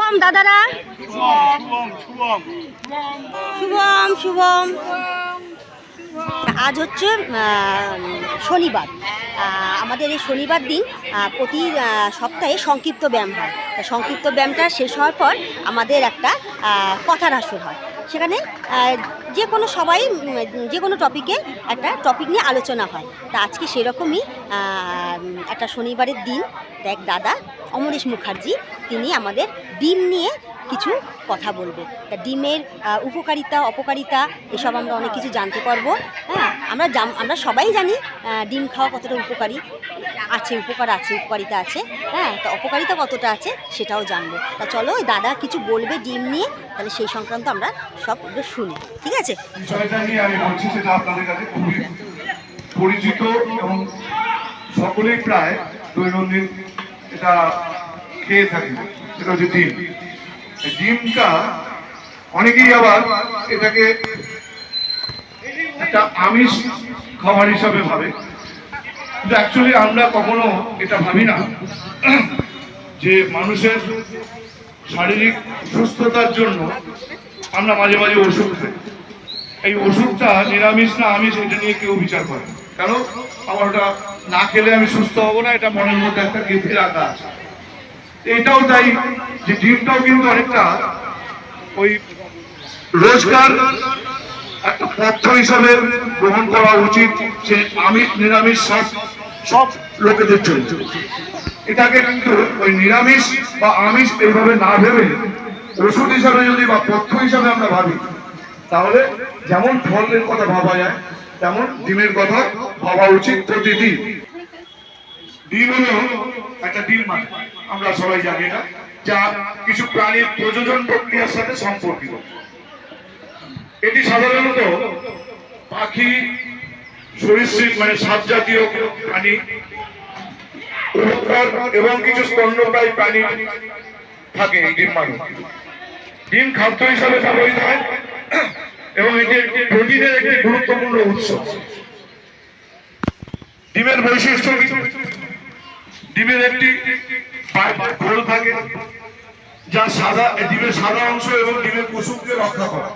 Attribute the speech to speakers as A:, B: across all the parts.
A: শুভম দাদারা, শুভম শুভম। আজ হচ্ছে শনিবার। আমাদের এই শনিবার দিন প্রতি সপ্তাহে সংক্ষিপ্ত ব্যায়াম হয়। সংক্ষিপ্ত ব্যায়ামটা শেষ হওয়ার পর আমাদের একটা কথার আসর হয়। সেখানে যে কোনো সবাই যে কোনো টপিকে একটা টপিক নিয়ে আলোচনা হয়। তা আজকে সেরকমই একটা শনিবারের দিন এক দাদা অমরেশ মুখার্জি তিনি আমাদের ডিম নিয়ে কিছু কথা বলবে। তা ডিমের উপকারিতা অপকারিতা এসব আমরা অনেক কিছু জানতে পারবো। হ্যাঁ, আমরা সবাই জানি ডিম খাওয়া কতটা উপকারী আছে, উপকারিতা আছে। হ্যাঁ, তা অপকারিতা কতটা আছে সেটাও জানবো। তা চলো ওই দাদা কিছু বলবে ডিম নিয়ে, তাহলে সেই সংক্রান্ত আমরা সব শুনি। ঠিক আছে,
B: আমি বলছি সেটা আপনাদের কাছে খুবই পরিচিত এবং সকলেই প্রায় দৈনন্দিন এটা খেয়ে থাকে। সেটা হচ্ছে ডিম। ডিমটা অনেকেই আবার এটাকে একটা আমিষ খাবার হিসাবে ভাবে, কিন্তু অ্যাকচুয়ালি আমরা কখনো এটা ভাবি না যে মানুষের শারীরিক সুস্থতার জন্য আমরা মাঝে মাঝে ওষুধ খাই। এই ওষুধটা নিরামিষ না আমিষ এটা নিয়ে কেউ বিচার করে, কেন আমার ওটা না খেলে আমি সুস্থ হব না, এটা মনের মধ্যে একটা গেঁথে রাখা আছে। এটাও তাই যে ডিমটাও কিন্তু অনেকটা ওই রোজগার একটা পথ্য হিসাবে গ্রহণ করা উচিত, যে আমিষ নিরামিষ সব লোকেদের জন্য। এটাকে কিন্তু ওই নিরামিষ বা আমিষ এইভাবে না ভেবে ওষুধ হিসাবে যদি বা পথ্য হিসাবে আমরা ভাবি, তাহলে যেমন ফলের কথা ভাবা যায় তেমন ডিমের কথা ভাবা উচিত প্রতিদিন। ডিম হলো একটা ডিম, মানে আমরা সবাই জানি না, যা কিছু প্রাণীর প্রজনন প্রক্রিয়ার সাথে সম্পর্কিত। এটি সাধারণত পাখি, সরীসৃপ মানে সাপ জাতীয় প্রাণী এবং কিছু স্তন্যপায়ী প্রাণী থাকে এই ডিম মানে। ডিম খাদ্য হিসাবে ব্যবহৃত হয় এবং এটি একটি প্রোটিনের একটি গুরুত্বপূর্ণ উৎস। ডিমের বৈশিষ্ট্য, ডিমের একটি খোল থাকে যা সাদা, ডিমের সাদা অংশ এবং ডিমের কুসুমকে রক্ষা করে।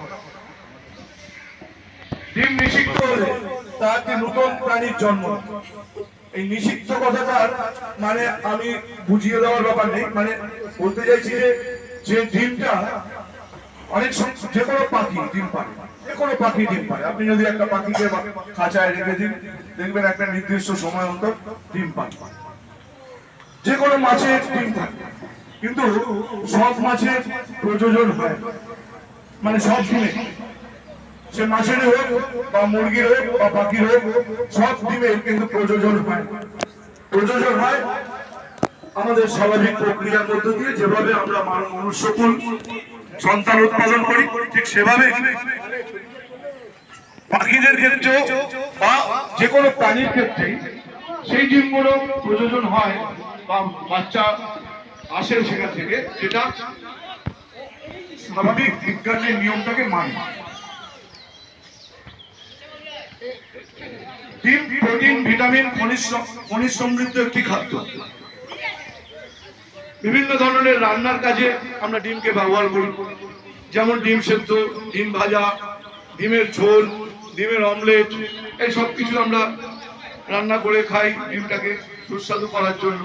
B: ডিম নিষিক্ত হলে তা একটি নতুন প্রাণীর জন্ম। এই নিষিক্ত কথাটার মানে আমি বুঝিয়ে দেওয়ার ব্যাপার নেই, মানে বলতে চাইছি যে ডিমটা অনেক যে কোনো পাখি ডিম পারে, যে কোনো পাখি ডিম পারে। আপনি যদি একটা পাখিকে খাঁচায় রেখে দিন, দেখবেন একটা নির্দিষ্ট সময় অন্তর ডিম পারে। যে কোনো মাছের ডিম থাকে, কিন্তু সব মাছের প্রজনন হয়, মানে সব ডিমে, সে মাছের হোক বা মুরগির হোক বা পাখির হোক, সব ডিমের কিন্তু প্রজনন হয়। প্রজনন হয় আমাদের স্বাভাবিক প্রক্রিয়ার মধ্য দিয়ে, যেভাবে আমরা মনুষ্যকুল সন্তান উৎপাদন করি, ঠিক সেভাবে পাখিদের ক্ষেত্রেও বা যে কোনো প্রাণীর ক্ষেত্রে সেই ডিমগুলো প্রজনন হয় বা বাচ্চা আসে সেখান থেকে, যেটা স্বাভাবিক বিজ্ঞানের নিয়মটাকে মানে। ডিম প্রোটিন, ভিটামিন, খনিজ সমৃদ্ধ একটি খাদ্য। বিভিন্ন ধরনের রান্নার কাজে আমরা ডিমকে ব্যবহার করি, যেমন ডিম সেদ্ধ, ডিম ভাজা, ডিমের ঝোল, ডিমের অমলেট, এই সব কিছু আমরা রান্না করে খাই ডিমটাকে সুস্বাদু করার জন্য।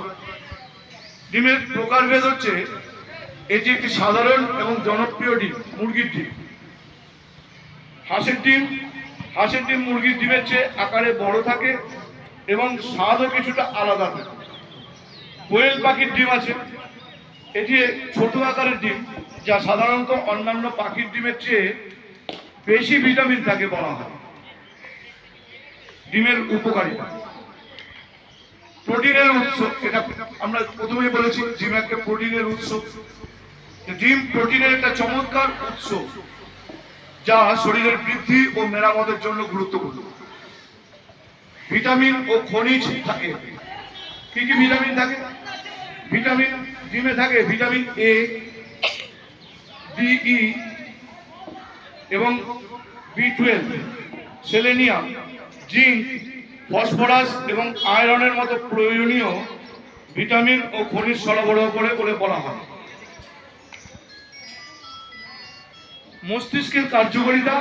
B: ডিমের প্রকারভেদ হচ্ছে, এটি একটি সাধারণ এবং জনপ্রিয় ডিম মুরগির ডিম। হাঁসের ডিম মুরগির ডিমের চেয়ে আকারে বড় থাকে এবং স্বাদও কিছুটা আলাদা থাকে। কোয়েল পাখির ডিম আছে, এটি ছোট আকারের ডিম, যা সাধারণত অন্যান্য পাখির ডিমের চেয়ে বেশি ভিটামিন থাকে বলা হয়। ডিমের উপকারিতা, প্রোটিনের উৎস, এটা আমরা প্রথমেই বলেছি, ডিম একটা প্রোটিনের উৎস। ডিম প্রোটিনের একটা চমৎকার উৎস, যা শরীরের বৃদ্ধি ও মেরামতের জন্য গুরুত্বপূর্ণ। ভিটামিন ও খনিজ থাকে। কি কি ভিটামিন থাকে? ভিটামিন ডিমে থাকে ভিটামিন এ, ডি, এবং B12, সেলেনিয়াম, জিঙ্ক, ফসফরাস এবং আয়রনের মতো প্রয়োজনীয় ভিটামিন ও খনিজ সরবরাহ করে বলে বলা হয়। মস্তিষ্কের কার্যকারিতা,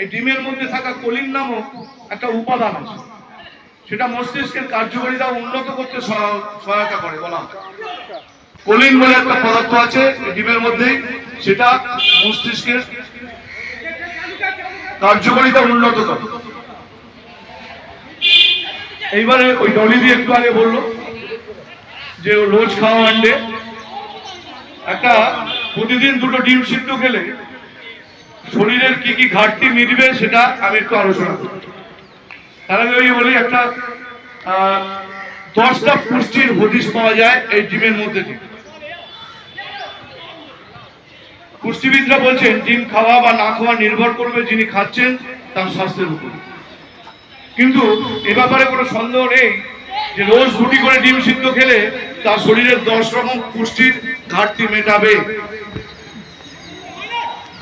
B: এই ডিমের মধ্যে থাকা কোলিন নামক একটা উপাদান আছে, সেটা মস্তিষ্কের কার্যকারিতা উন্নত করতে সহায়তা করে বলা হয়। কোলিন বলে একটা পদার্থ আছে এই ডিমের মধ্যেই, সেটা মস্তিষ্কের কার্যকারিতা উন্নত করে। এইবারে ওই ডলিদি একটু আগে বললো যে রোজ খাওয়া আন্ডে, একটা প্রতিদিন 2টো ডিম সিদ্ধ খেলে শরীরের কি কি ঘাটতি মিটবে সেটা আমি একটু আলোচনা করি। তার আগে ওই বলি একটা 10টা পুষ্টির হদিশ পাওয়া যায় এই ডিমের মধ্যে থেকে। পুষ্টিবিদরা বলছেন ডিম খাওয়া বা না খাওয়া নির্ভর করবে যিনি খাচ্ছেন তার স্বাস্থ্যের উপর। কিন্তু এ ব্যাপারে কোনো সন্দেহ নেই যে রোজ 2টি করে ডিম সিদ্ধ খেলে তার শরীরের 10 রকম পুষ্টির ঘাটতি মেটাবে।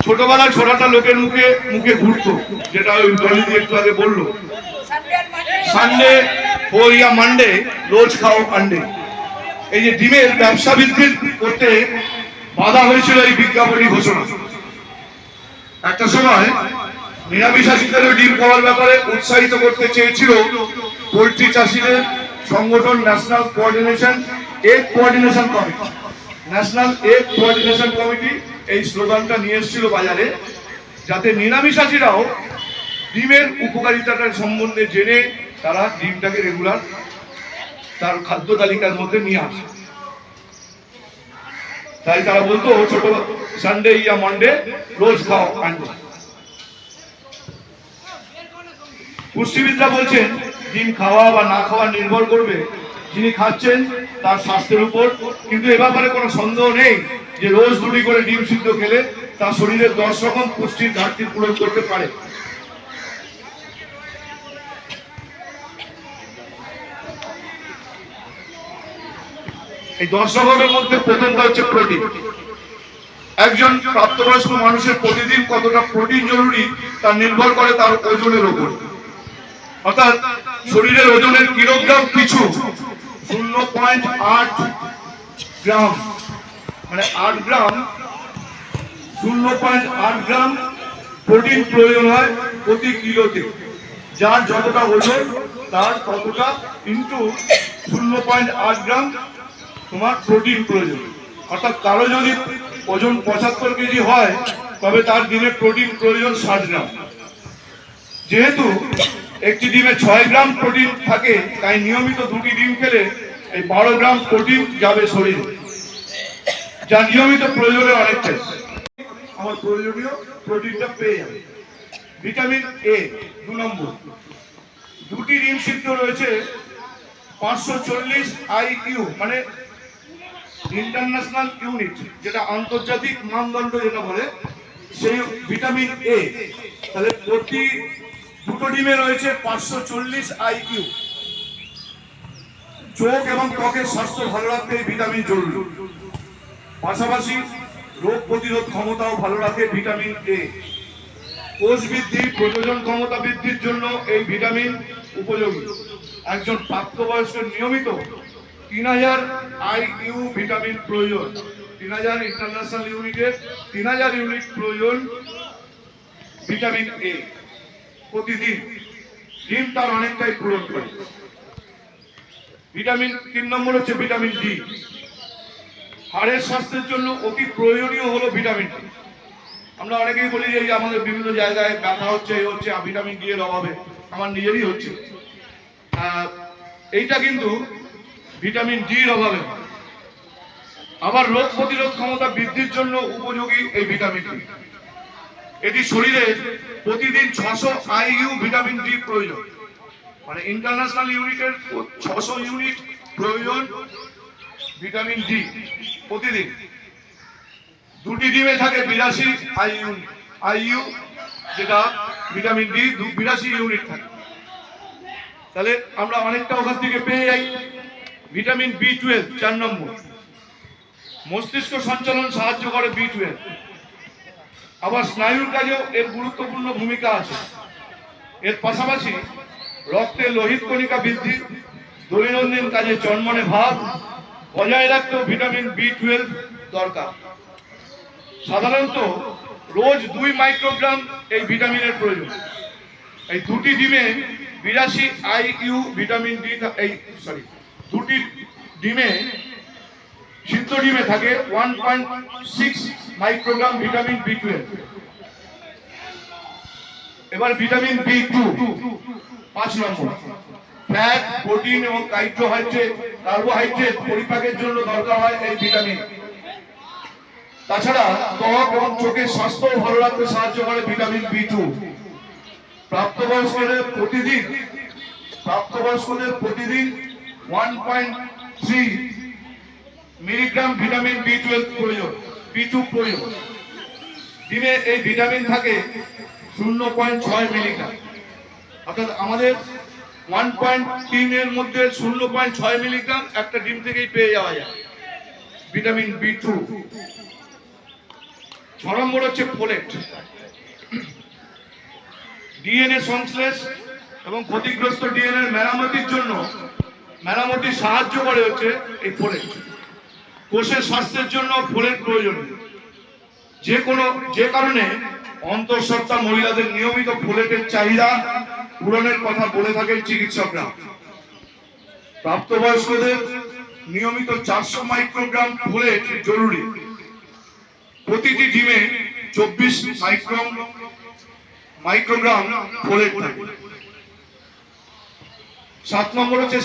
B: ছোটবেলায় ছোটটা লোকের মুখে মুখে ঘুরতো, যেটা ওই ডলিদি একটু আগে বললো, সানডে ফর ইয়া মানডে, রোজ খাও আন্ডে। এই যে ডিমের ব্যবসা বৃদ্ধি করতে বাধা হয়েছিল এই বিজ্ঞাপনী ঘোষণা। একটা সময় নিরামিষাশীদের ডিম খাওয়ার ব্যাপারে উৎসাহিত করতে চেয়েছিল পোল্ট্রি চাষিদের সংগঠন national egg coordination committee. National egg coordination committee এই স্লোগানটা নিয়ে এসেছিল বাজারে, যাতে নিরামিষাশীরাও ডিমের উপকারিতাটার সম্বন্ধে জেনে তারা ডিমটাকে রেগুলার তার খাদ্য তালিকার মধ্যে নিয়ে আসে। তাই তারা বলতো ছোট সানডে ইয়া মানডে, রোজ খাও আন্ডে। পুষ্টিবিদরা বলছেন ডিম খাওয়া বা না খাওয়া নির্ভর করবে যিনি খাচ্ছেন তার স্বাস্থ্যের উপর। কিন্তু এ ব্যাপারে কোনো সন্দেহ নেই যে রোজ 2টি করে ডিম সিদ্ধ খেলে তার শরীরের 10 রকম পুষ্টির ঘাটতি পূরণ করতে পারে। এই 10 রকমের মধ্যে প্রথমটা হচ্ছে প্রোটিন। একজন প্রাপ্তবয়স্ক মানুষের প্রতিদিন কতটা প্রোটিন জরুরি তা নির্ভর করে তার ওজনের উপর। অর্থাৎ শরীরের ওজনের কিলোগ্রাম পিছু 0.8 গ্রাম, মানে 8 গ্রাম, 0.8 গ্রাম প্রোটিন প্রয়োজন হয় প্রতি কিলোতে। যার যতটা ওজন তার ততটা ইন্টু 0.8 গ্রাম তোমার প্রোটিন প্রয়োজন। অর্থাৎ কারো যদি ওজন 75 কেজি হয় তবে তার দিনে প্রোটিন প্রয়োজন 60 গ্রাম। যেহেতু একটি ডিমে 6 গ্রাম প্রোটিন থাকে, তাই নিয়মিত 2টি ডিম খেলে এই 12 গ্রাম প্রোটিন যাবে শরীরে, যা নিয়মিত প্রয়োজনের অনেকটাই। আমার প্রয়োজনীয় প্রোটিনটা পেয়ে যাবে। ভিটামিন এ 2 নম্বর, 2টি ডিম সিদ্ধ রয়েছে 540 IU, মানে ইন্টারন্যাশনাল ইউনিট, যেটা আন্তর্জাতিক মানদণ্ড যেটা বলে, সেই ভিটামিন এ। তাহলে প্রতি 2টো ডিমে রয়েছে 540 IU। চোখ এবং ত্বকের স্বাস্থ্য ভালো রাখতে এই ভিটামিন জরুরি। পাশাপাশি রোগ প্রতিরোধ ক্ষমতাও ভালো রাখে ভিটামিন এ। কোষ বৃদ্ধি, প্রজনন ক্ষমতা বৃদ্ধির জন্য এই ভিটামিন উপযোগী। একজন প্রাপ্তবয়স্কের নিয়মিত 3000 IU ভিটামিন প্রয়োজন। 3000 ইন্টারন্যাশনাল ইউনিটের 3000 ইউনিট প্রয়োজন ভিটামিন এ প্রতিদিন। ডিম তার অনেকটাই পূরণ করে। ভিটামিন 3 নম্বর হচ্ছে ভিটামিন ডি। হাড়ের স্বাস্থ্যের জন্য অতি প্রয়োজনীয় হলো ভিটামিন ডি। আমরা অনেকেই বলি যে আমাদের বিভিন্ন জায়গায় ব্যথা হচ্ছে, এই হচ্ছে, ভিটামিন ডি এর অভাবে। আমার নিজেরই হচ্ছে। এইটা কিন্তু ভিটামিন ডির অভাবে। আবার রোগ প্রতিরোধ ক্ষমতা বৃদ্ধির জন্য উপযোগী এই ভিটামিন ডি। এটি শরীরে প্রতিদিন 600 IU ভিটামিন ডি প্রয়োজন, মানে ইন্টারন্যাশনাল ইউনিটের 600 ইউনিট প্রয়োজন ভিটামিন ডি প্রতিদিন। 2টি ডিমে থাকে 82 IU, যেটা ভিটামিন ডি 82 ইউনিট থাকে। তাহলে আমরা অনেকটা ওখান থেকে পেয়ে যাই। ভিটামিন B12 4 নম্বর, মস্তিষ্ক সঞ্চালন সাহায্য করে B12। আবার স্নায়ুর কাজেও এর গুরুত্বপূর্ণ ভূমিকা আছে। এর পাশাপাশি রক্তে লোহিত কণিকা বৃদ্ধি, দৈনন্দিন কাজে চনমনে ভাব বজায় রাখতেও ভিটামিন B12 দরকার। সাধারণত রোজ 2 মাইক্রোগ্রাম এই ভিটামিনের প্রয়োজন। এই দুটি ডিমে 82 IU ভিটামিন ডি, দুটি ডিমে, সিদ্ধ ডিমে থাকে 1.6 মাইক্রোগ্রাম ভিটামিন B12। এবার ভিটামিন B2 5 নম্বর, ফ্যাট, প্রোটিন এবং কার্বোহাইড্রেট পরিপাকের জন্য দরকার হয় এই ভিটামিন। তাছাড়া ত্বক এবং চোখের স্বাস্থ্য ভালো রাখতে সাহায্য করে ভিটামিন B2। প্রাপ্তবয়স্কদের প্রতিদিন 1.3 মিলিগ্রাম ভিটামিন B2 প্রয়োজন। ডিমে এই ভিটামিন থাকে 0.6 মিলিগ্রাম, অর্থাৎ আমাদের 1.3 এর মধ্যে 0.6 মিলিগ্রাম একটা ডিম থেকেই পেয়ে যাওয়া যায় ভিটামিন B2। 6 নম্বর হচ্ছে ফোলেট। ডিএনএ সংশ্লেষ এবং ক্ষতিগ্রস্ত ডিএনএ মেরামতির সাহায্য করে হচ্ছে এই ফোলেট। কোষের স্বাস্থ্যের জন্য ফোলেট প্রয়োজনীয়। যে কারণে অন্তঃসত্ত্বা মহিলাদের নিয়মিত ফোলেটের চাহিদা পূরণের কথা বলে থাকেন চিকিৎসকরা। প্রাপ্তবয়স্কদের নিয়মিত 400 মাইক্রোগ্রাম ফোলেট জরুরি। প্রতিটি ডিমে 24 মাইক্রোগ্রাম ফোলেট থাকে। 7 নম্বর হচ্ছে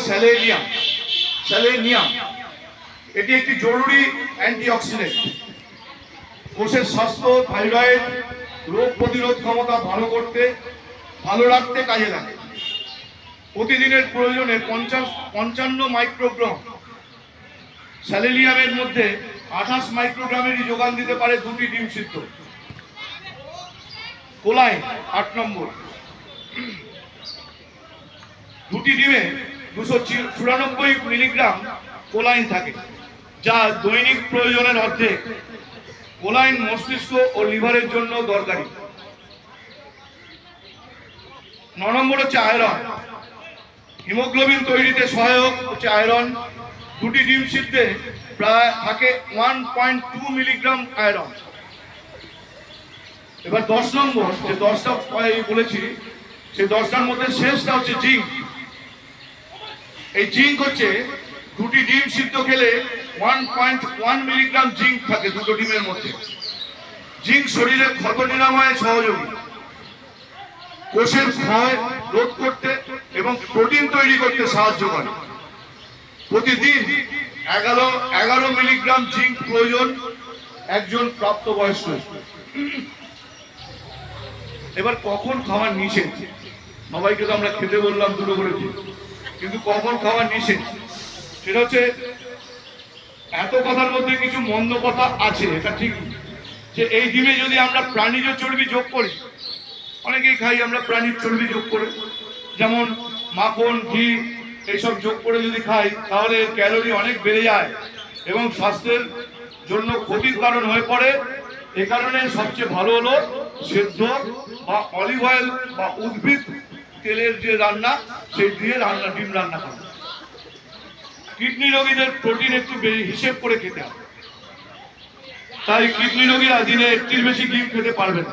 B: স্যালেনিয়াম। এটি একটি জরুরি অ্যান্টিঅক্সিডেন্ট। কোষের স্বাস্থ্য, থাইরয়েড, রোগ প্রতিরোধ ক্ষমতা ভালো রাখতে কাজে লাগে। প্রতিদিনের প্রয়োজনে 55 মাইক্রোগ্রাম স্যালেনিয়ামের মধ্যে 28 মাইক্রোগ্রামেরই যোগান দিতে পারে দুটি ডিম সিদ্ধ। কোলাইন 8 নম্বর, দুটি ডিমে 294 মিলিগ্রাম কোলাইন থাকে, যা দৈনিক প্রয়োজনের অর্ধেক। কোলাইন মস্তিষ্ক ও লিভারের জন্য দরকারি। 9 নম্বর হচ্ছে আয়রন। হিমোগ্লোবিন তৈরিতে সহায়ক হচ্ছে আয়রন। দুটি ডিম সিদ্ধে প্রায় থাকে 1.2 মিলিগ্রাম আয়রন। এবার 10 নম্বর, যে 10টা বলেছি সেই 10টার মধ্যে শেষটা হচ্ছে জিঙ্ক। এই জিঙ্ক হচ্ছে দুটি ডিম সিদ্ধ খেলে 1.1 মিলিগ্রাম জিঙ্ক থাকে দুটো ডিমের মধ্যে। জিঙ্ক শরীরের ক্ষত নিরাময়ে সহযোগী, কোষের ক্ষয় রোধ করতে এবং প্রোটিন তৈরি করতে সাহায্য করে। প্রতিদিন 11 মিলিগ্রাম জিঙ্ক প্রয়োজন একজন প্রাপ্তবয়স্ক। এবার কখন খাওয়ার নিষেধ? সবাইকে তো আমরা খেতে বললাম দুটো করে, কিন্তু কখন খাওয়ার নিষেধ সেটা হচ্ছে, এত কথার মধ্যে কিছু মন্দ কথা আছে, এটা ঠিক যে এই ডিমে যদি আমরা প্রাণীজ চর্বি যোগ করি, অনেকেই খাই আমরা প্রাণীর চর্বি যোগ করে, যেমন মাখন, ঘি এইসব যোগ করে যদি খাই তাহলে ক্যালোরি অনেক বেড়ে যায় এবং স্বাস্থ্যের জন্য ক্ষতির কারণ হয়ে পড়ে। এ কারণে সবচেয়ে ভালো হলো সেদ্ধ বা অলিভ অয়েল বা উদ্ভিদ তেলের যে রান্না, সেই দিয়ে ডিম রান্না করা। কিডনি রোগীদের প্রোটিন একটু হিসেব করে খেতে হবে, তাই কিডনি রোগীরা দিনে 1টির বেশি ডিম খেতে পারবে না।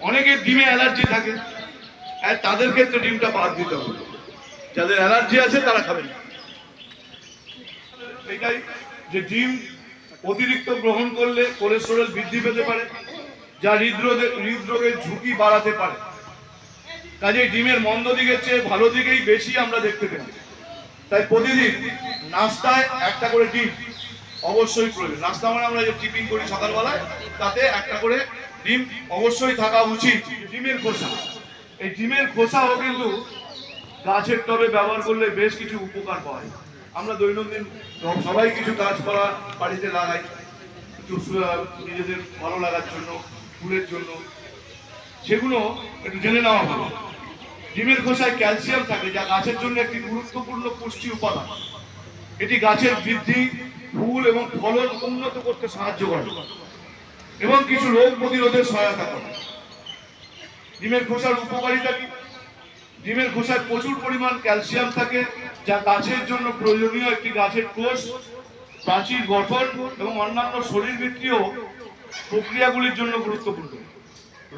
B: অনেকের ডিমে অ্যালার্জি থাকে, আর তাদের ক্ষেত্রে ডিমটা বাদ দিতে হবে। যাদের অ্যালার্জি আছে তারা খাবেন না। এটাই যে ডিম অতিরিক্ত গ্রহণ করলে কোলেস্টেরল বৃদ্ধি পেতে পারে, যা হৃদরোগের ঝুঁকি বাড়াতে পারে। কাজেই ডিমের মন্দ দিকের চেয়ে ভালো দিকেই বেশি আমরা দেখতে পাই। তাই প্রতিদিন নাস্তায় একটা করে ডিম অবশ্যই প্রয়োজন। নাস্তা মানে আমরা যে টিফিন করি সকালবেলায়, তাতে একটা করে ডিম অবশ্যই থাকা উচিত। ডিমের খোসা, এই ডিমের খোসাও কিন্তু গাছের টবে ব্যবহার করলে বেশ কিছু উপকার পাওয়া যায়। আমরা দৈনন্দিন সবাই কিছু গাছপালা বাড়িতে লাগাই, একটু নিজেদের ভালো লাগার জন্য, ফুলের জন্য, সেগুলো একটু জেনে নেওয়া ভালো। ডিমের খোসায় ক্যালসিয়াম থাকে, যা গাছের জন্য একটি গুরুত্বপূর্ণ পুষ্টি উপাদান। এটি গাছের বৃদ্ধি, ফুল এবং ফলন উন্নত করতে সাহায্য করে এবং কিছু রোগ প্রতিরোধে সহায়তা করে। ডিমের খোসার উপকারিতা কি? ডিমের খোসায় প্রচুর পরিমাণ ক্যালসিয়াম থাকে, যা গাছের জন্য প্রয়োজনীয়। একটি গাছের কোষ প্রাচীর গঠন এবং অন্যান্য শরীরবৃত্তীয় প্রক্রিয়াগুলির জন্য গুরুত্বপূর্ণ।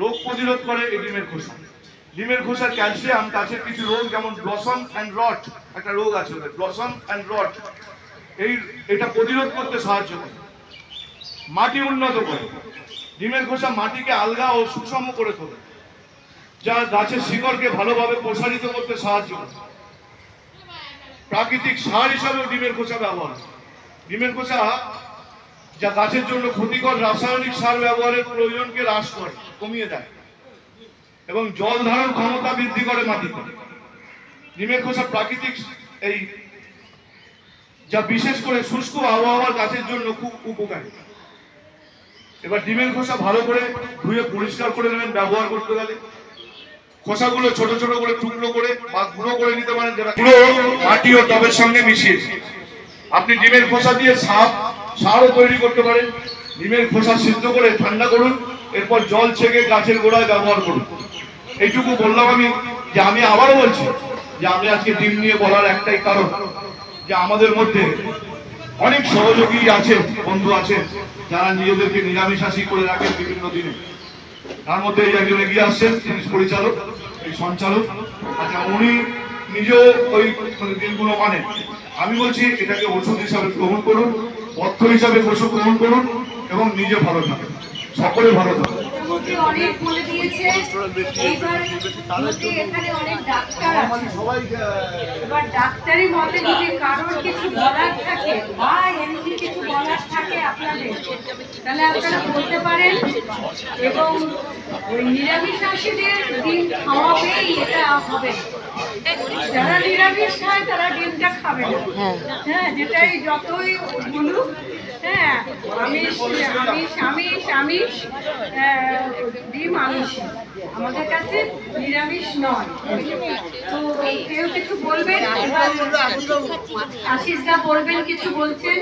B: রোগ প্রতিরোধ করে এই ডিমের খোসা। ডিমের খোসার ক্যালসিয়াম গাছের কিছু রোগ, যেমন ব্লসম অ্যান্ড রট, একটা রোগ আছে ব্লসম অ্যান্ড রট, এটা প্রতিরোধ করতে সাহায্য করে। মাটি উন্নত করে। ডিমের খোসা মাটিকে আলগা ও সুষম করে তোলে, যা গাছের শিকড়কে ভালোভাবে প্রসারিত করতে সাহায্য করে। প্রাকৃতিক সার হিসাবেও ডিমের খোসা ব্যবহার। ডিমের খোসা যা গাছের জন্য ক্ষতিকর রাসায়নিক সার ব্যবহারের প্রয়োজনকে হ্রাস করে, কমিয়ে দেয় এবং জল ধারণ ক্ষমতা বৃদ্ধি করে মাটিতে। ডিমের খোসা প্রাকৃতিক এই যা বিশেষ করে শুষ্ক আবহাওয়ার গাছের জন্য খুব উপকারী। এবার ডিমের খোসা ভালো করে ধুয়ে পরিষ্কার করে নেবেন ব্যবহার করতে গেলে। খোসাগুলো ছোট ছোট করে টুকরো করে বা গুঁড়ো করে নিতে পারেন, যেটা গুঁড়ো মাটি ও টবের সঙ্গে মিশিয়ে আপনি ডিমের খোসা দিয়ে সারও তৈরি করতে পারেন। ডিমের খোসা সিদ্ধ করে ঠান্ডা করুন, এরপর জল ছেঁকে গাছের গোড়ায় ব্যবহার করুন। এইটুকু বললাম আমি, যে আমি আবারও বলছি যে আমি আজকে ডিম নিয়ে বলার একটাই কারণ, যে আমাদের মধ্যে অনেক সহযোগী আছে, বন্ধু আছে, যারা নিজেদেরকে নিরামিষাশী করে রাখেন বিভিন্ন দিনে। তার মধ্যে এই একজন এগিয়ে আসছেন, তিনি পরিচালক, এই সঞ্চালক। আচ্ছা, উনি নিজেও ওই দিনগুলো মানেন। আমি বলছি এটাকে ওষুধ হিসাবে গ্রহণ করুন, পথ্য হিসাবে ওষুধ গ্রহণ করুন এবং নিজে ভালো থাকুন, সকলে ভালো থাকুন।
C: অনেক বলে দিয়েছে। এইবার যদি এখানে অনেক ডাক্তার আছে, এবার ডাক্তারি মতে যদি কারোর কিছু বলার থাকে বা এমনি কিছু বলার থাকে আপনাদের, তাহলে আপনারা বলতে পারেন। এবং ওই নিরামিষাশীদের ডিম খাওয়াবেই, এটা হবে। যারা নিরামিষ খায় তারা ডিমটা খাবে না। হ্যাঁ, যেটাই যতই বলুক, হ্যাঁ, আমিষ আমিষ আমিষ আমিষ, ডিম আমিষ, আমাদের কাছে নিরামিষ নয়। তো কেউ কিছু বলবেন? আশিস দা বলবেন, কিছু বলছেন,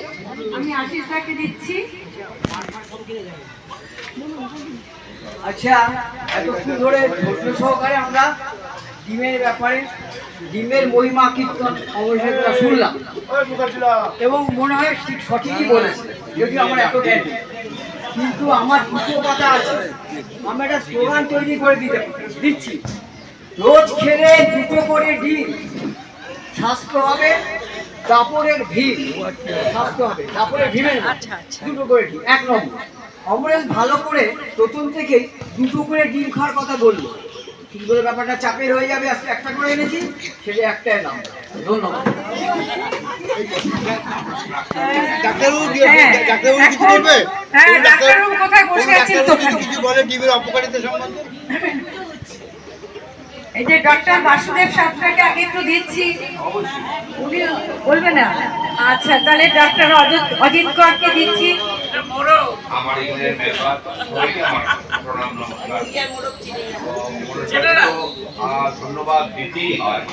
C: আমি আশিস দাকে দিচ্ছি।
D: আচ্ছা, এতক্ষণ ধরে ধৈর্য সহকারে আমরা ডিমের ব্যাপারে, ডিমের মহিমা কীর্তন অবশ্যই শুনলাম এবং মনে হয় ঠিক সঠিকই বলেছে, যদিও আমার এত জ্ঞান নেই। কিন্তু আমার দুটো কথা আছে, আমি একটা স্লোগান তৈরি করে দিচ্ছি। রোজ খেলে দুটো করে ডিম, স্বাস্থ্য হবে কাপড়ের ভীম। স্বাস্থ্য হবে কাপড়ের ভীমের দুটো করে ডিম। এক নম্বর, অমরেশ ভালো করে প্রথম থেকে দুটো করে ডিম খাওয়ার কথা বললো, কিন্তু ব্যাপারটা চাপের হয়ে যাবে, আজকে একটা করে এনেছি, সেটা একটাই নাম। ধন্যবাদ।
C: এই যে ডক্টর বাসুদেব সাঁতরাকে আগে একটু দিচ্ছি, উনি বলবে না? আচ্ছা, তাহলে ডক্টর অজিত করকে দিচ্ছি।
E: আমার এখানে সবাইকে আমার প্রণাম, নমস্কার। ধন্যবাদ দিতেই হয়।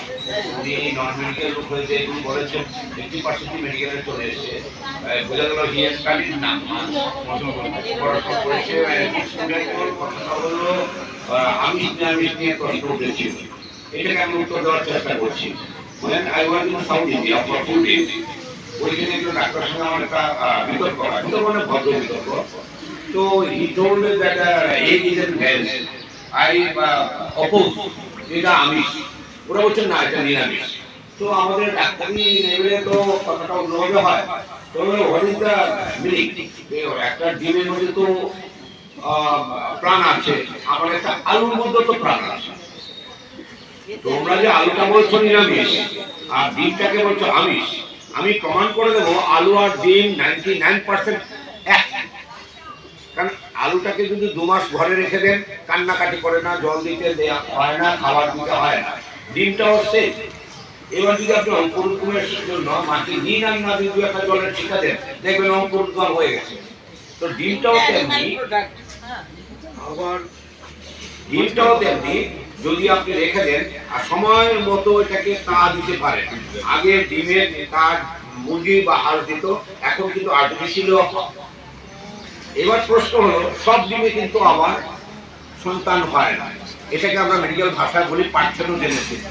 E: উনি নন মেডিকেল লোক হয়েছে, উনি বলেছেন 80% মেডিকেলে চলে এসেছে, বোঝা গেল হি হ্যাজ স্টাডিড না, পড়াশোনা করেছে। কথা বললো আমি নিরামিষ নিয়ে প্রশ্ন উঠেছিল, এটাকে আমি উত্তর দেওয়ার চেষ্টা করছি। I was in south India for 2 days। ওইখানে একজন ডাক্তারের সঙ্গে আমার একটা বিতর্ক হয়, মানে ভদ্র বিতর্ক। তো he told that egg is an veg, I oppose, এটা আমিষ। ওরা বলছেন না, এটা নিরামিষ। তো আমাদের ডাক্তারি লেভেলে তো কথাটা অন্যভাবে হয়। তো হোয়াট ইজ দ্য মিনিং? একটা ডিমের মধ্যে তো প্রাণ আছে, আমার একটা আলুর মধ্যে তো প্রাণ আছে। তোমরা যে আলুটা বলছো নিরামিষ আর ডিমটাকে বলছো আমিষ, আমি প্রমাণ করে দেবো আলু আর ডিম 99% এক। কারণ আলুটাকে যদি 2 মাস ঘরে রেখে দেন, কান্নাকাটি করে না, জল দিতে দেওয়া হয় না, খাবার দিতে হয় না। ডিমটাও সেম। এবার যদি আপনি অঙ্কুরোদ্গমের জন্য মাটি দিন আর না দিন 2 একটা জলের ঠিকা দেন, দেখবেন অঙ্কুরোদ্গম হয়ে গেছে। তো ডিমটাও তেমনি, আবার ডিমটাও তেমনি, যদি আপনি রেখে দেন আর সময়ের মতো এটাকে তা দিতে পারেন। আগে ডিমের কাজ মুরগি বা হাঁস দিত, এখন কিন্তু আর্টিফিশিয়াল। এবার প্রশ্ন হলো, সব ডিমে কিন্তু আবার সন্তান হয় না। এটাকে আমরা মেডিকেল ভাষায় বলি পার্থেনোজেনেসিস।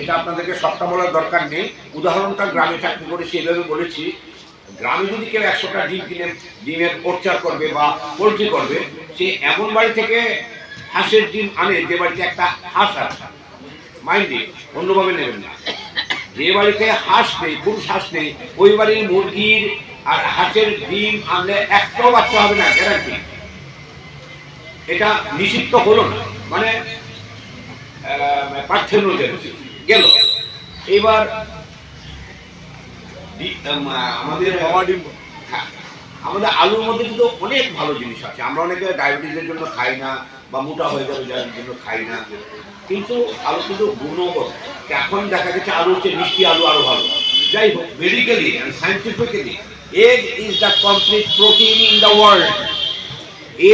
E: এটা আপনাদেরকে সবটা বলার দরকার নেই। উদাহরণটা গ্রামে চাকরি করেছি, এভাবে বলেছি। গ্রামে যদি কেউ 100টা ডিম কিনে ডিমের প্রচার করবে বা পোলট্রি করবে, সে এমন বাড়ি থেকে হাঁসের ডিম আনে যে বাড়িতে একটা হাঁস আছে। মাইন্ডে অন্যভাবে নেবেন না, যে বাড়িতে হাঁস নেই, পুরুষ হাঁস নেই, ওই বাড়ির মুরগির আর হাঁসের ডিম আনলে একটাও বাচ্চা হবে না, গ্যারান্টি। এটা নিষিদ্ধ হলো না, মানে পার্থেন্য গেল। এবার আমাদের হ্যাঁ, আমাদের আলুর মধ্যে কিন্তু অনেক ভালো জিনিস আছে। আমরা অনেকে ডায়াবেটিসের জন্য খাই না বা মোটা হয়ে যাবে যার জন্য খাই না, কিন্তু আলু কিন্তু গুণগত। এখন দেখা গেছে আলু হচ্ছে মিষ্টি আলু আরো ভালো। যাই হোক, medically and scientifically egg is the complete protein in the world.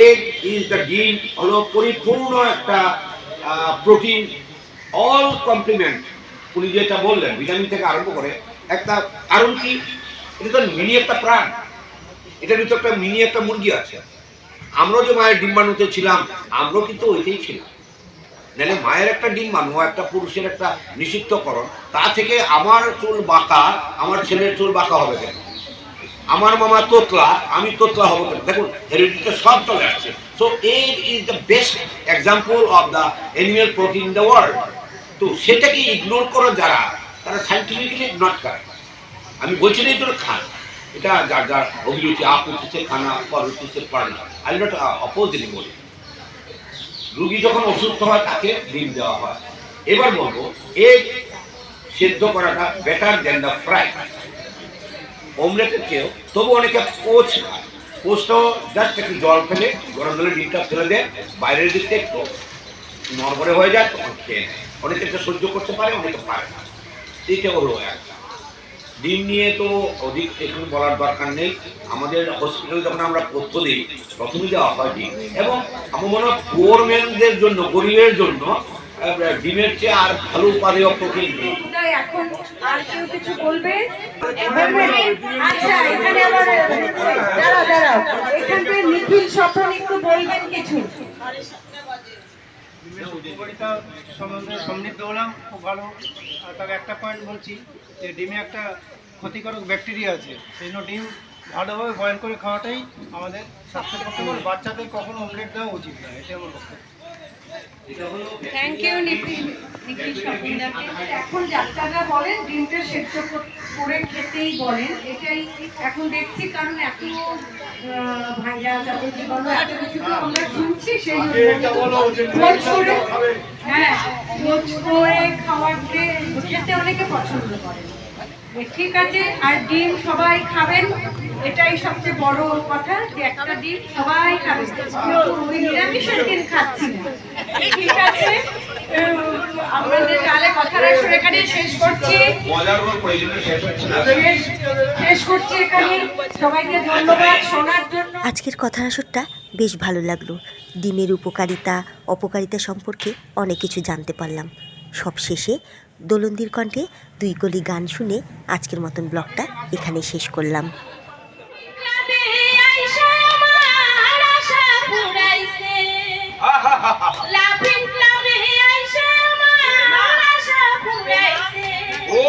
E: Egg is the ডিম হলো পরিপূর্ণ একটা প্রোটিন, অল কমপ্লিমেন্ট। উনি যেটা বললেন ভিটামিন থেকে আরম্ভ করে একটা, কারণ কি, এটা তো মিনি একটা প্রাণ, এটার ভিতরে একটা মিনি একটা মুরগি আছে। আমরাও যে মায়ের ডিম্বাণুতে ছিলাম, আমরাও কিন্তু ওইটাই ছিলাম। নাহলে মায়ের একটা ডিম্বাণু, একটা পুরুষের একটা নিষিদ্ধকরণ, তা থেকে আমার চুল বাঁকা, আমার ছেলের চুল বাঁকা হবে কেন? আমার মামা তোতলা, আমি তোতলা হবো কেন? দেখুন, হেরিডিটিতে সব চলে আসছে। So egg is the best example of the animal protein in the world. তো সেটাকে ইগনোর করো যারা, তারা সাইন্টিফিক্যালি নট করে। আমি বলছি না এই জন্য খান, এটা যার যার অভিরুচি, আপ রুচি সে খানা, পর রুচি সে পারে না। আমি নট অপোজিট বলি। রুগী যখন অসুস্থ হয় তাকে ডিম দেওয়া হয়। এবার বলবো, এগ সেদ্ধ করাটা বেটার দেন দ্য ফ্রাই। অমলেটের চেয়েও তবু অনেকে পোচ খায়। পোচটাও জাস্ট একটু জল ফেলে, গরম জলে ডিমটা ফেলে দেয়, বাইরের দিকটা একটু নড়বড়ে হয়ে যায়, তখন খেয়ে নেয়। অনেকে এটা সহ্য করতে পারে, অনেকে পারে না। এইটা হলো একটা। ডিম নিয়ে তো অধিক একটু বলার দরকার নেই। আমাদের হসপিটালে যখন আমরা তথ্য দিই, প্রথমে দেওয়া হয় ডিম। এবং আমার মনে হয় পুয়ার ম্যানদের জন্য, গরিবের জন্য ডিমের চেয়ে আর ভালো উপাদেয় প্রোটিন নেই।
C: এখন আর কেউ কিছু বলবে? আচ্ছা, এখানে আবার দাঁড়াও, এখান থেকে নিখিল স্বপন একটু বলবেন কিছু।
F: উপকারিতা সম্বন্ধে সমৃদ্ধ হলাম, খুব ভালো। আর তবে একটা পয়েন্ট বলছি যে ডিমে একটা ক্ষতিকারক ব্যাকটেরিয়া আছে, সেই জন্য ডিম ভালোভাবে বয়েল করে খাওয়াটাই আমাদের স্বাস্থ্যের পক্ষে ভালো। বাচ্চাদের কখনো অমলেট দেওয়া উচিত না, এটা আমার বক্তব্য।
C: থ্যাংক ইউ নিখিল স্বপনদাকে। এখন ডাক্তাররা বলেন ডিমটা সেদ্ধ করে খেতেই বলেন, এটাই এখন দেখছি। কারণ এত ভাইরাস, এত জীবাণু, এত কিছু তো আমরা শুনছি, সেই হ্যাঁ রোজ করে খাওয়াতে খেতে অনেকে পছন্দ করে। ঠিক আছে, আর ডিম সবাই খাবেন, এটাই সবচেয়ে বড় কথা, যে একটা ডিম সবাই খাবেন। ওই নিরামিষের দিন খাচ্ছি না। ঠিক আছে, আপনাদের তাহলে কথার আসর এখানে শেষ করছি। শেষ করছি এখানে। সবাইকে ধন্যবাদ শোনার জন্য।
A: আজকের কথার আসরটা বেশ ভালো লাগলো। ডিমের উপকারিতা অপকারিতা সম্পর্কে অনেক কিছু জানতে পারলাম। সব শেষে দোলন্দির কণ্ঠে 2 কলি গান শুনে আজকের মতন ব্লগটা এখানে শেষ করলাম।
E: ও